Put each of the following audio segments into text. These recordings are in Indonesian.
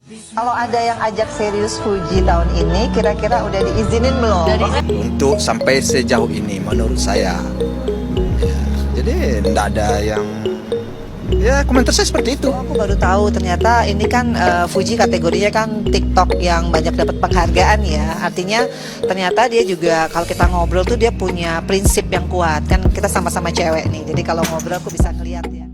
Kalau ada yang ajak serius Fuji tahun ini, kira-kira udah diizinin belum? Untuk sampai sejauh ini menurut saya ya, jadi tidak ada yang komentar saya seperti itu. Aku baru tahu ternyata ini kan Fuji kategorinya kan TikTok yang banyak dapat penghargaan ya. Artinya ternyata dia juga kalau kita ngobrol tuh dia punya prinsip yang kuat. Kan kita sama-sama cewek nih. Jadi kalau ngobrol aku bisa ngeliat ya.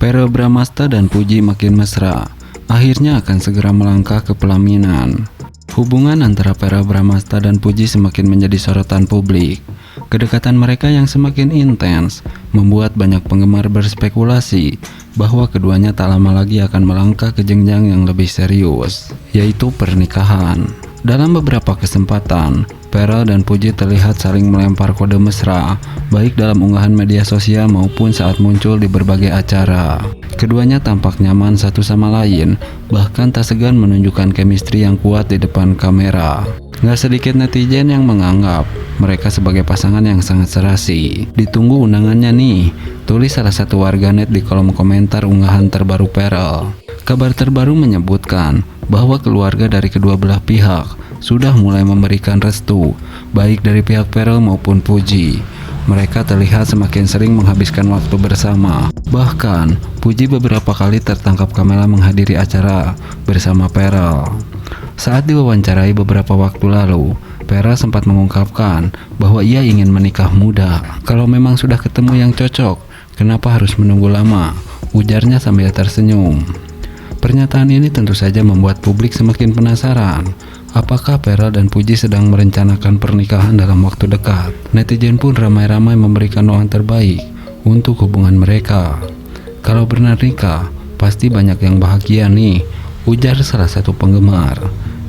Verrell Bramasta dan Puji makin mesra, akhirnya akan segera melangkah ke pelaminan. Hubungan antara Verrell Bramasta dan Puji semakin menjadi sorotan publik. Kedekatan mereka yang semakin intens membuat banyak penggemar berspekulasi bahwa keduanya tak lama lagi akan melangkah ke jenjang yang lebih serius, yaitu pernikahan. Dalam beberapa kesempatan, Verrell dan Puji terlihat saling melempar kode mesra, baik dalam unggahan media sosial maupun saat muncul di berbagai acara. Keduanya tampak nyaman satu sama lain, bahkan tak segan menunjukkan chemistry yang kuat di depan kamera. Gak sedikit netizen yang menganggap mereka sebagai pasangan yang sangat serasi. Ditunggu undangannya nih, tulis salah satu warganet di kolom komentar unggahan terbaru Verrell. Kabar terbaru menyebutkan bahwa keluarga dari kedua belah pihak sudah mulai memberikan restu, baik dari pihak Verrell maupun Puji. Mereka terlihat semakin sering menghabiskan waktu bersama. Bahkan, Puji beberapa kali tertangkap kamera menghadiri acara bersama Verrell. Saat diwawancarai beberapa waktu lalu, Verrell sempat mengungkapkan bahwa ia ingin menikah muda. Kalau memang sudah ketemu yang cocok, kenapa harus menunggu lama? Ujarnya sambil tersenyum. Pernyataan ini tentu saja membuat publik semakin penasaran. Apakah Verrell dan Puji sedang merencanakan pernikahan dalam waktu dekat? Netizen pun ramai-ramai memberikan doa terbaik untuk hubungan mereka. Kalau benar nikah, pasti banyak yang bahagia nih, ujar salah satu penggemar.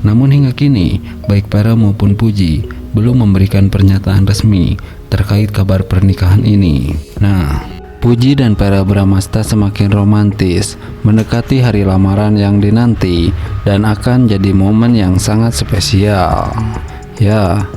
Namun hingga kini, baik Verrell maupun Puji belum memberikan pernyataan resmi terkait kabar pernikahan ini. Nah, Puji dan Verrell Bramasta semakin romantis mendekati hari lamaran yang dinanti dan akan jadi momen yang sangat spesial. Ya,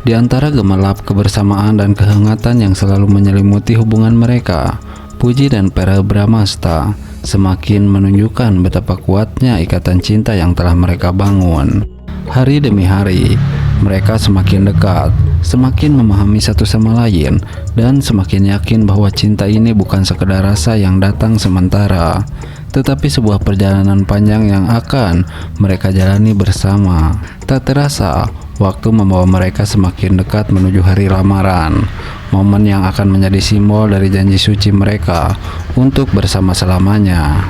di antara gemerlap kebersamaan dan kehangatan yang selalu menyelimuti hubungan mereka, Puji dan Verrell Bramasta semakin menunjukkan betapa kuatnya ikatan cinta yang telah mereka bangun. Hari demi hari, mereka semakin dekat, semakin memahami satu sama lain, dan semakin yakin bahwa cinta ini bukan sekedar rasa yang datang sementara, tetapi sebuah perjalanan panjang yang akan mereka jalani bersama. Tak terasa, waktu membawa mereka semakin dekat menuju hari lamaran, momen yang akan menjadi simbol dari janji suci mereka untuk bersama selamanya.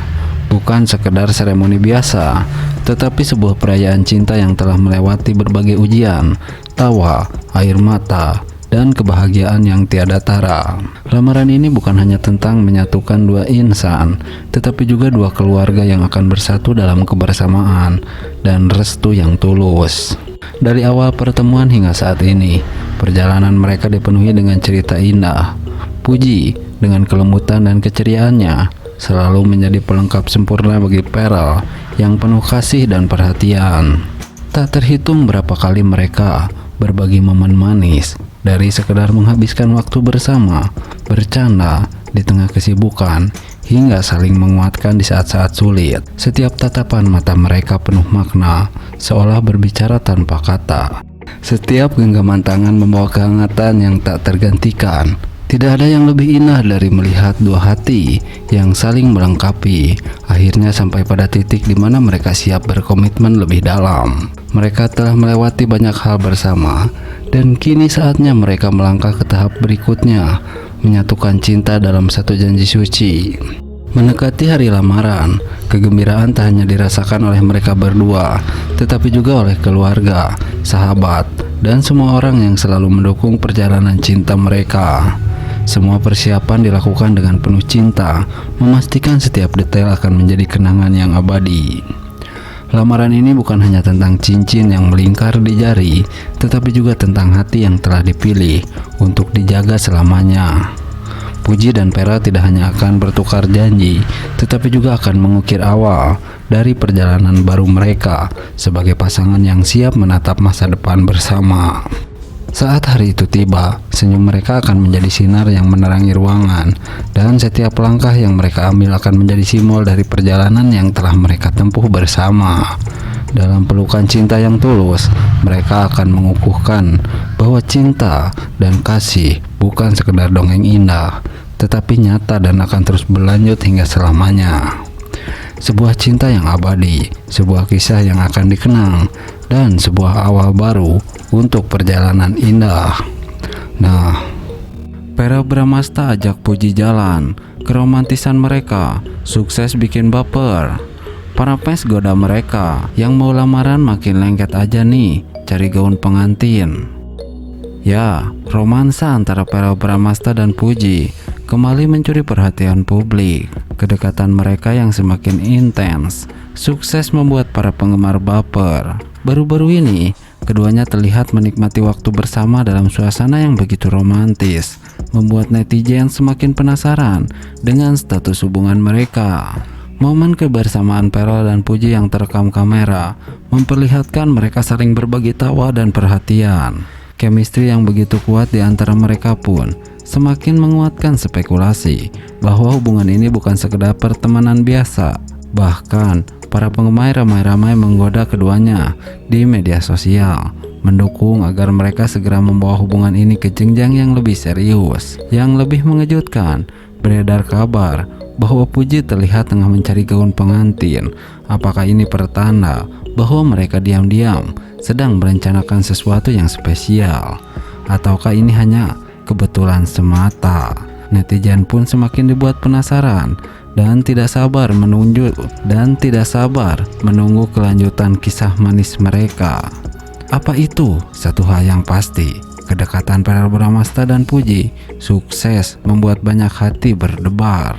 Bukan sekedar seremoni biasa, tetapi sebuah perayaan cinta yang telah melewati berbagai ujian, tawa, air mata, dan kebahagiaan yang tiada tara. Lamaran ini bukan hanya tentang menyatukan dua insan, tetapi juga dua keluarga yang akan bersatu dalam kebersamaan dan restu yang tulus. Dari awal pertemuan hingga saat ini, perjalanan mereka dipenuhi dengan cerita indah. Puji dengan kelembutan dan keceriaannya selalu menjadi pelengkap sempurna bagi Verrell yang penuh kasih dan perhatian. Tak terhitung berapa kali mereka berbagi momen manis, dari sekedar menghabiskan waktu bersama, bercanda di tengah kesibukan, hingga saling menguatkan di saat-saat sulit. Setiap tatapan mata mereka penuh makna, seolah berbicara tanpa kata. Setiap genggaman tangan membawa kehangatan yang tak tergantikan. Tidak ada yang lebih indah dari melihat dua hati yang saling melengkapi, akhirnya sampai pada titik di mana mereka siap berkomitmen lebih dalam. Mereka telah melewati banyak hal bersama, dan kini saatnya mereka melangkah ke tahap berikutnya, menyatukan cinta dalam satu janji suci. Mendekati hari lamaran, kegembiraan tak hanya dirasakan oleh mereka berdua, tetapi juga oleh keluarga, sahabat, dan semua orang yang selalu mendukung perjalanan cinta mereka. Semua persiapan dilakukan dengan penuh cinta, memastikan setiap detail akan menjadi kenangan yang abadi. Lamaran ini bukan hanya tentang cincin yang melingkar di jari, tetapi juga tentang hati yang telah dipilih untuk dijaga selamanya. Puji dan Verrell tidak hanya akan bertukar janji, tetapi juga akan mengukir awal dari perjalanan baru mereka sebagai pasangan yang siap menatap masa depan bersama. Saat hari itu tiba, senyum mereka akan menjadi sinar yang menerangi ruangan, dan setiap langkah yang mereka ambil akan menjadi simbol dari perjalanan yang telah mereka tempuh bersama. Dalam pelukan cinta yang tulus, mereka akan mengukuhkan bahwa cinta dan kasih bukan sekedar dongeng indah, tetapi nyata dan akan terus berlanjut hingga selamanya. Sebuah cinta yang abadi, sebuah kisah yang akan dikenang, dan sebuah awal baru untuk perjalanan indah. Nah, Verrell Bramasta ajak Puji jalan. Keromantisan mereka sukses bikin baper. Para fans goda mereka, yang mau lamaran makin lengket aja nih cari gaun pengantin. Ya, romansa antara Verrell Bramasta dan Puji kembali mencuri perhatian publik. Kedekatan mereka yang semakin intens sukses membuat para penggemar baper. Baru-baru ini, keduanya terlihat menikmati waktu bersama dalam suasana yang begitu romantis, membuat netizen semakin penasaran dengan status hubungan mereka. Momen kebersamaan Verrell dan Puji yang terekam kamera memperlihatkan mereka saling berbagi tawa dan perhatian. Chemistry yang begitu kuat di antara mereka pun semakin menguatkan spekulasi bahwa hubungan ini bukan sekedar pertemanan biasa. Bahkan, para penggemar ramai-ramai menggoda keduanya di media sosial, mendukung agar mereka segera membawa hubungan ini ke jenjang yang lebih serius. Yang lebih mengejutkan, beredar kabar bahwa Puji terlihat tengah mencari gaun pengantin. Apakah ini pertanda bahwa mereka diam-diam sedang merencanakan sesuatu yang spesial? Ataukah ini hanya kebetulan semata? Netizen pun semakin dibuat penasaran dan tidak sabar menunggu kelanjutan kisah manis mereka. Apa itu? Satu hal yang pasti, kedekatan Verrell Bramasta dan Puji sukses membuat banyak hati berdebar.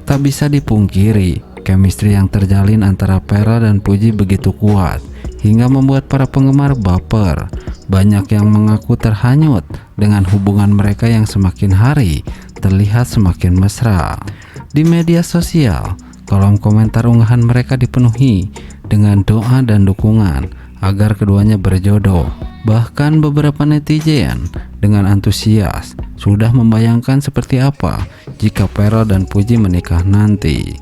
Tak bisa dipungkiri, chemistry yang terjalin antara Verrell dan Puji begitu kuat hingga membuat para penggemar baper. Banyak yang mengaku terhanyut dengan hubungan mereka yang semakin hari terlihat semakin mesra. Di media sosial, kolom komentar unggahan mereka dipenuhi dengan doa dan dukungan agar keduanya berjodoh. Bahkan beberapa netizen dengan antusias sudah membayangkan seperti apa jika Verrell dan Puji menikah nanti.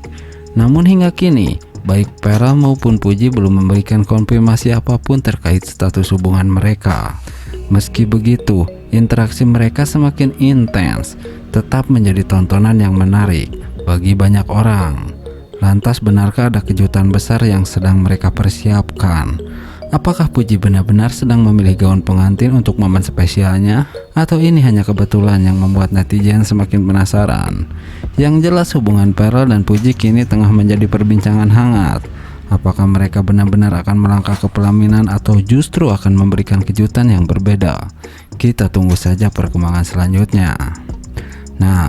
Namun hingga kini, baik Verrell maupun Puji belum memberikan konfirmasi apapun terkait status hubungan mereka. Meski begitu, interaksi mereka semakin intens, tetap menjadi tontonan yang menarik bagi banyak orang. Lantas benarkah ada kejutan besar yang sedang mereka persiapkan? Apakah Puji benar-benar sedang memilih gaun pengantin untuk momen spesialnya? Atau ini hanya kebetulan yang membuat netizen semakin penasaran? Yang jelas hubungan Verrell dan Puji kini tengah menjadi perbincangan hangat. Apakah mereka benar-benar akan melangkah ke pelaminan atau justru akan memberikan kejutan yang berbeda? Kita tunggu saja perkembangan selanjutnya. Nah,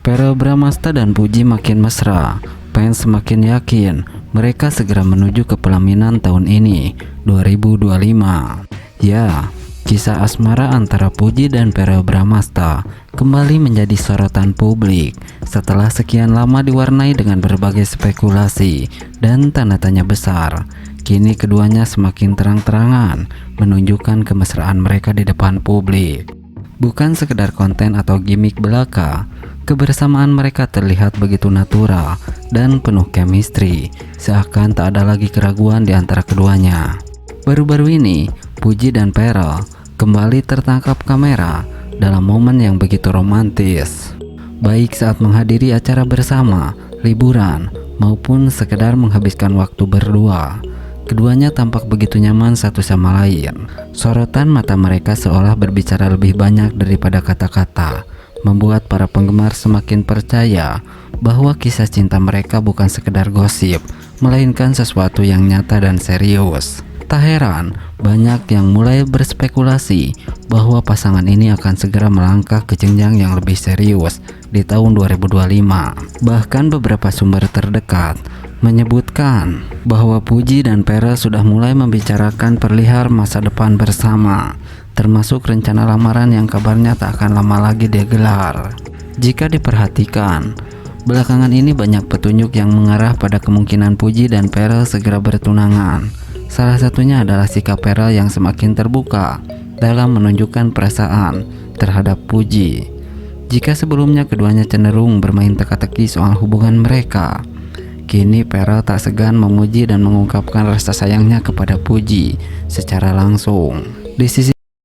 Verrell Bramasta dan Puji makin mesra. Fans semakin yakin mereka segera menuju ke pelaminan tahun ini, 2025. Ya, kisah asmara antara Puji dan Verrell Bramasta kembali menjadi sorotan publik setelah sekian lama diwarnai dengan berbagai spekulasi dan tanda tanya besar. Kini keduanya semakin terang-terangan menunjukkan kemesraan mereka di depan publik. Bukan sekedar konten atau gimmick belaka, kebersamaan mereka terlihat begitu natural dan penuh chemistry, seakan tak ada lagi keraguan di antara keduanya. Baru-baru ini, Puji dan Verrell kembali tertangkap kamera dalam momen yang begitu romantis. Baik saat menghadiri acara bersama, liburan, maupun sekedar menghabiskan waktu berdua. Keduanya tampak begitu nyaman satu sama lain. Sorotan mata mereka seolah berbicara lebih banyak daripada kata-kata, membuat para penggemar semakin percaya bahwa kisah cinta mereka bukan sekedar gosip, melainkan sesuatu yang nyata dan serius. Tak heran, banyak yang mulai berspekulasi bahwa pasangan ini akan segera melangkah ke jenjang yang lebih serius di tahun 2025. Bahkan beberapa sumber terdekat menyebutkan bahwa Puji dan Verrell sudah mulai membicarakan perihal masa depan bersama, termasuk rencana lamaran yang kabarnya tak akan lama lagi digelar. Jika diperhatikan, belakangan ini banyak petunjuk yang mengarah pada kemungkinan Puji dan Verrell segera bertunangan. Salah satunya adalah sikap Verrell yang semakin terbuka dalam menunjukkan perasaan terhadap Puji. Jika sebelumnya keduanya cenderung bermain teka-teki soal hubungan mereka, kini Vera tak segan memuji dan mengungkapkan rasa sayangnya kepada Puji secara langsung. Di sisi